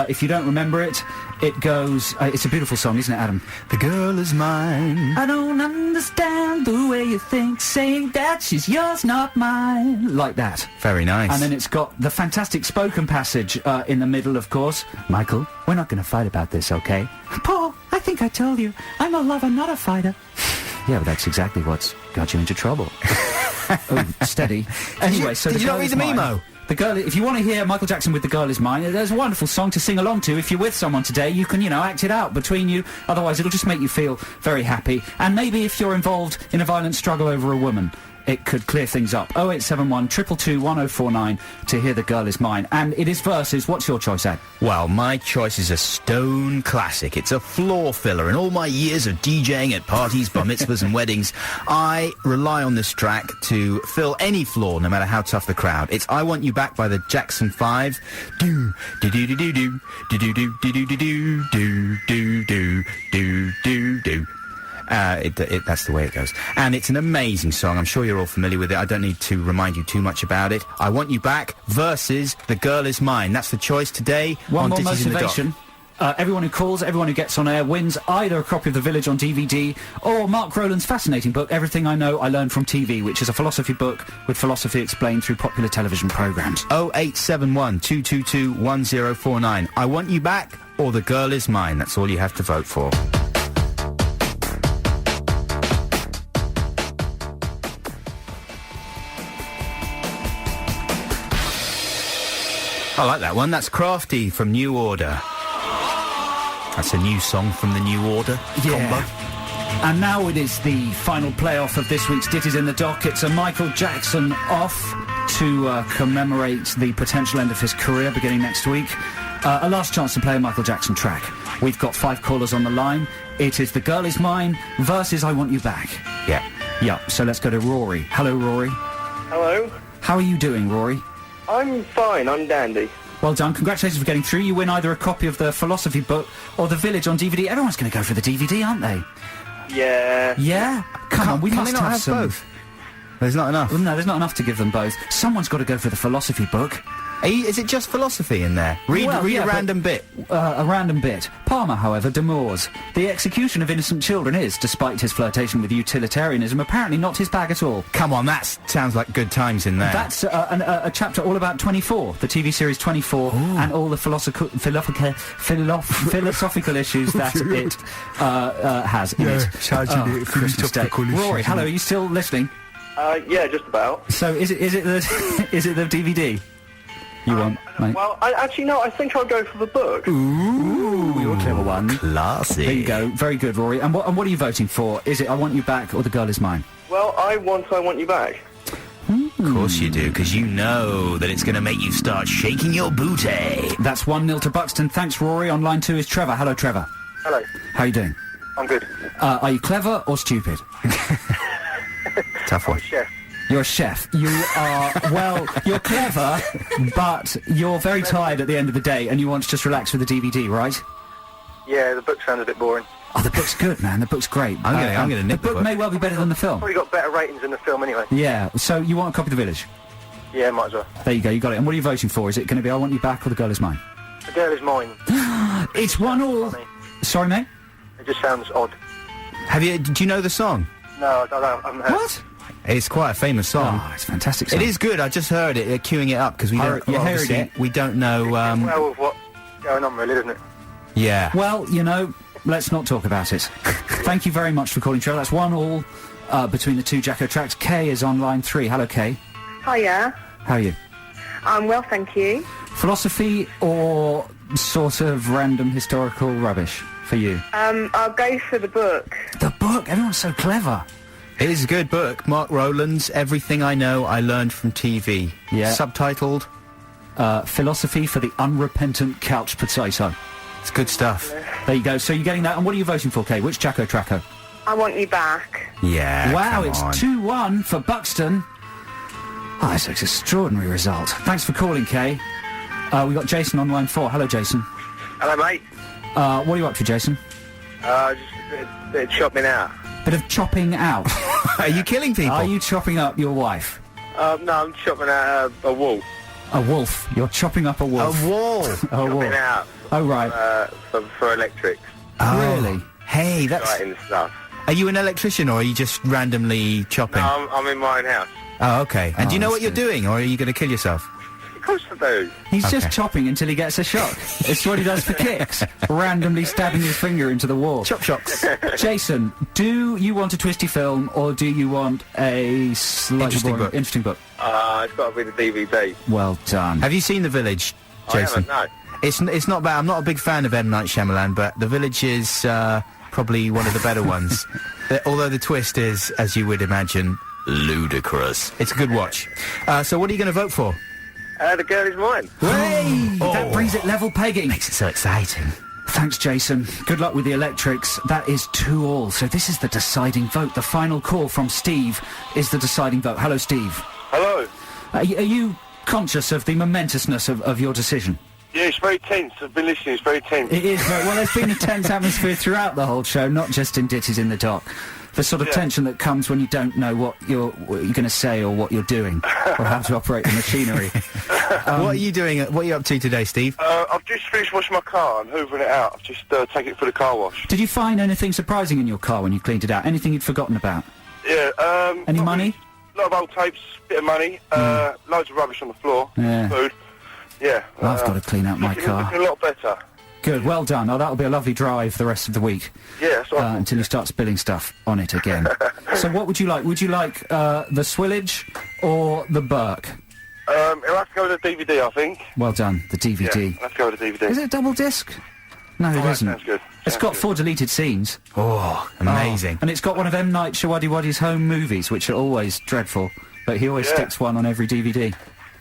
If you don't remember it, it goes... it's a beautiful song, isn't it, Adam? The girl is mine. I don't understand the way you think, saying that she's yours, not mine. Like that. Very nice. And then it's got the fantastic spoken passage in the middle, of course. Michael, we're not going to fight about this, okay? Paul, I think I told you. I'm a lover, not a fighter. Yeah, but that's exactly what's got you into trouble. Oh, steady. Anyway, so did you not read the memo? The Girl, if you want to hear Michael Jackson with The Girl Is Mine, there's a wonderful song to sing along to. If you're with someone today, you can, act it out between you. Otherwise, it'll just make you feel very happy. And maybe if you're involved in a violent struggle over a woman, it could clear things up. 0871 222 1049 to hear The Girl Is Mine. And it is versus. What's your choice, Ed? Well, my choice is a stone classic. It's a floor filler. In all my years of DJing at parties, bar mitzvahs and weddings, I rely on this track to fill any floor, no matter how tough the crowd. It's I Want You Back by the Jackson 5. Do, do do do do do, do do do do do do do do do do do do. That's the way it goes. And it's an amazing song. I'm sure you're all familiar with it. I don't need to remind you too much about it. I Want You Back versus The Girl Is Mine. That's the choice today. One more Ditties in the Dock. motivation. Everyone who calls, everyone who gets on air wins either a copy of The Village on DVD or Mark Rowland's fascinating book, Everything I Know I Learned from TV, which is a philosophy book with philosophy explained through popular television programmes. 0871 222 1049. I Want You Back or The Girl Is Mine. That's all you have to vote for. I like that one. That's Crafty from New Order. That's a new song from the New Order combo. And now it is the final playoff of this week's Ditties in the Dock. It's a Michael Jackson off to commemorate the potential end of his career beginning next week. A last chance to play a Michael Jackson track. We've got 5 callers on the line. It is The Girl Is Mine versus I Want You Back. Yeah, so let's go to Rory. Hello, Rory. Hello. How are you doing, Rory? I'm fine, I'm dandy. Well done. Congratulations for getting through. You win either a copy of the philosophy book or The Village on DVD. Everyone's going to go for the DVD, aren't they? Yeah. Yeah? Come on, we must not have some... both. There's not enough. No, there's not enough to give them both. Someone's got to go for the philosophy book. Is it just philosophy in there? Read a random bit. A random bit. Palmer, however, demurs. The execution of innocent children is, despite his flirtation with utilitarianism, apparently not his bag at all. Come on, that sounds like good times in there. That's a chapter all about 24, the TV series 24, and all the philosophical issues that it has in it. Rory, hello, are you still listening? Yeah, just about. So is it the is it the DVD you want, mate? Well, I think I'll go for the book. Ooh, you're a clever one. Classy. There you go. Very good, Rory. And what are you voting for? Is it I Want You Back or The Girl Is Mine? Well, I Want You Back. Of course you do, because you know that it's going to make you start shaking your booty. That's 1-0 to Buxton. Thanks, Rory. On line 2 is Trevor. Hello, Trevor. Hello. How are you doing? I'm good. Are you clever or stupid? Tough one. I'm a chef. You're a chef. You are, well, you're clever, but you're very tired at the end of the day and you want to just relax with the DVD, right? Yeah, the book sounds a bit boring. Oh, the book's good, man. The book's great. I'm going to nip the book may well be better than the film. Probably got better ratings in the film anyway. Yeah, so you want a copy of The Village? Yeah, might as well. There you go, you got it. And what are you voting for? Is it going to be I Want You Back or The Girl Is Mine? The Girl Is Mine. It's 1-1. Sorry, mate? It just sounds odd. Do you know the song? No, I haven't heard. What? It's quite a famous song. Oh, it's a fantastic song. It is good. I just heard it, queuing it up, because we don't... you heard obviously, it. we don't know... Well, with what's going on, really, isn't it? Yeah. Well, you know, let's not talk about it. Thank you very much for calling, Trevor. That's 1-1 between the two Jacko tracks. Kay is on line 3. Hello, Kay. Hiya. How are you? I'm well, thank you. Philosophy or sort of random historical rubbish for you? I'll go for the book. The book? Everyone's so clever. It is a good book. Mark Rowland's Everything I Know I Learned from TV. Yeah. Subtitled... Philosophy for the Unrepentant Couch Potato. It's good stuff. There you go. So you're getting that. And what are you voting for, Kay? Which Jacko tracker? I Want You Back. Yeah, wow, come it's on. 2-1 for Buxton. Oh, that's an extraordinary result. Thanks for calling, Kay. We got Jason on line 4. Hello, Jason. Hello, mate. What are you up to, Jason? Just a bit of chopping out. Bit of chopping out. Are you killing people? Are you chopping up your wife? No, I'm chopping out a wall. A wolf. You're chopping up a wolf. A wall. A wolf. Chopping out. Oh, right. For electrics. Oh. Really? Hey, that's... Writing stuff. Are you an electrician, or are you just randomly chopping? No, I'm in my own house. Oh, okay. And do you know that's what you're good. doing, or are you going to kill yourself? Of course I do. He's Okay. just chopping until he gets a shock. It's what he does for kicks. Randomly stabbing his finger into the wall. Chop shocks. Jason, do you want a twisty film, or do you want a slightly Interesting boring- book. interesting book? It's got to be the DVD. Well done. Have you seen The Village, Jason? I haven't, no. It's not bad. I'm not a big fan of M. Night Shyamalan, but The Village is probably one of the better ones. Although the twist is, as you would imagine, ludicrous. It's a good watch. So what are you going to vote for? The Girl Is Mine. Hey! That brings it level pegging. Makes it so exciting. Thanks, Jason. Good luck with the electrics. That is 2-2. So this is the deciding vote. The final call from Steve is the deciding vote. Hello, Steve. Hello. Are you conscious of the momentousness of your decision? Yeah, it's very tense. I've been listening. It's very tense. It is very, well, there's been a tense atmosphere throughout the whole show, not just in Ditties in the Dock. The sort of tension that comes when you don't know what you're going to say or what you're doing, or how to operate the machinery. What are you doing? What are you up to today, Steve? I've just finished washing my car and hoovering it out. I've just taken it for the car wash. Did you find anything surprising in your car when you cleaned it out? Anything you'd forgotten about? Yeah. Any money? A lot of old tapes, bit of money, loads of rubbish on the floor, Yeah. food. Yeah. I've got to clean out my car. Looking a lot better. Good, well done. Oh, that'll be a lovely drive the rest of the week. Yeah, that's what I thought. Until you start spilling stuff on it again. So what would you like? Would you like the Swillage or the Burke? It'll have to go with the DVD, I think. Well done, the DVD. Yeah, let's go with the DVD. Is it a double disc? No, it that isn't. sounds good. It's got 4 deleted scenes. Oh, amazing. And it's got one of M. Night Shyamalan's home movies, which are always dreadful, but he always sticks one on every DVD.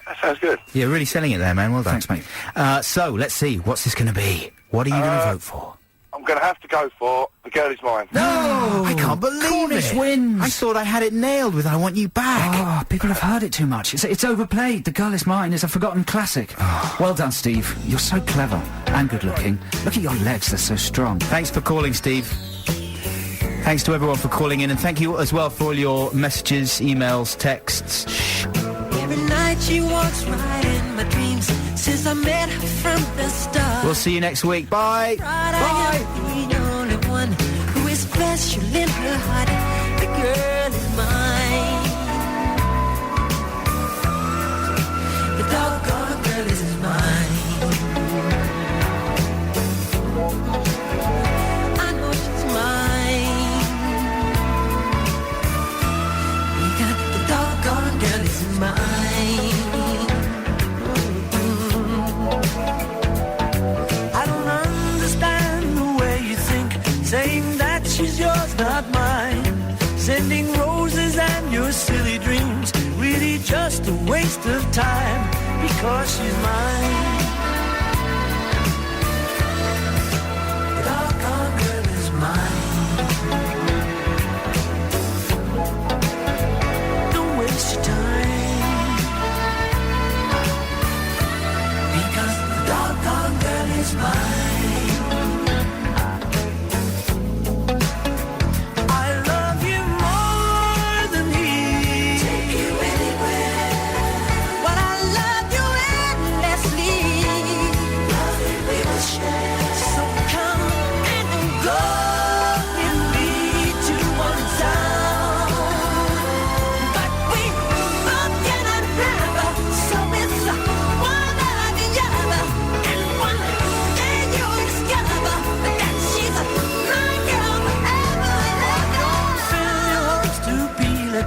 That sounds good. You're really selling it there, man. Well done. Thanks, mate. So, let's see. What's this going to be? What are you going to vote for? I'm going to have to go for The Girl Is Mine. No! I can't believe Cornish it. wins. I thought I had it nailed with I Want You Back. Oh, people have heard it too much. It's overplayed. The Girl Is Mine is a forgotten classic. Well done, Steve. You're so clever and good looking. Look at your legs, they're so strong. Thanks for calling, Steve. Thanks to everyone for calling in, and thank you as well for all your messages, emails, texts. Every night she walks right in my dreams since I met her from the start. We'll see you next week. Bye. I am the only one who is special in her heart. The girl is mine. The doggone girl is mine. I know she's mine. Because the doggone girl is mine. Saying that she's yours, not mine. Sending roses and your silly dreams. Really just a waste of time. Because she's mine. The doggone girl is mine. Don't waste your time. Because the doggone girl is mine.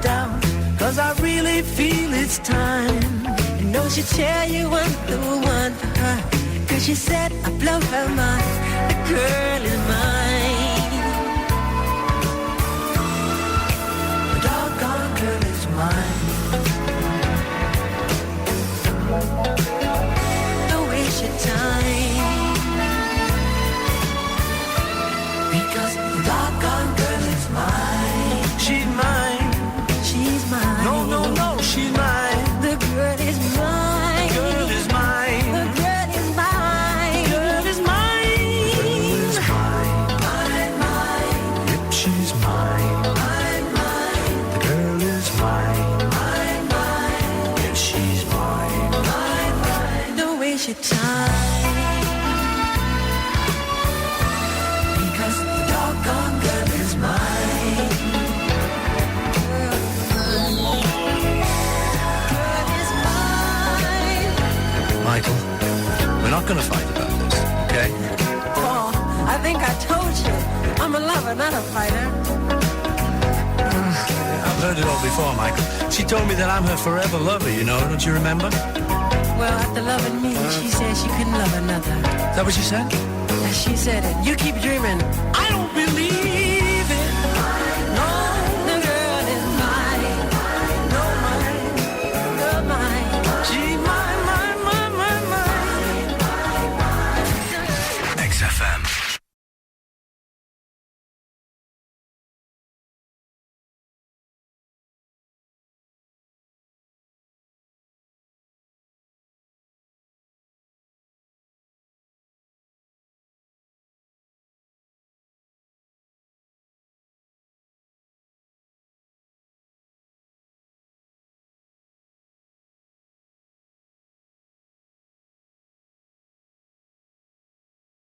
down, 'cause I really feel it's time. And don't she tell you I'm the one for her, 'cause she said I blow her mind, the girl is mine. The doggone girl is mine. Don't waste your time, because the doggone girl is mine. She's mine. She's mine. No, no, no, she's mine. The girl is mine. The girl is mine. The girl is mine. The girl is mine. The girl is mine. Mine, mine. Yep, she's mine. Mine, mine. The girl is mine. Mine, mine. Yes, she's mine. Mine, mine. Don't waste your time, because the doggone girl is mine. Michael, we're not going to fight about this, okay? Oh, I think I told you. I'm a lover, not a fighter. I've heard it all before, Michael. She told me that I'm her forever lover, you know, don't you remember? Well, after loving me, she said she couldn't love another. Is that what she said? Yeah, she said it. You keep dreaming. I don't believe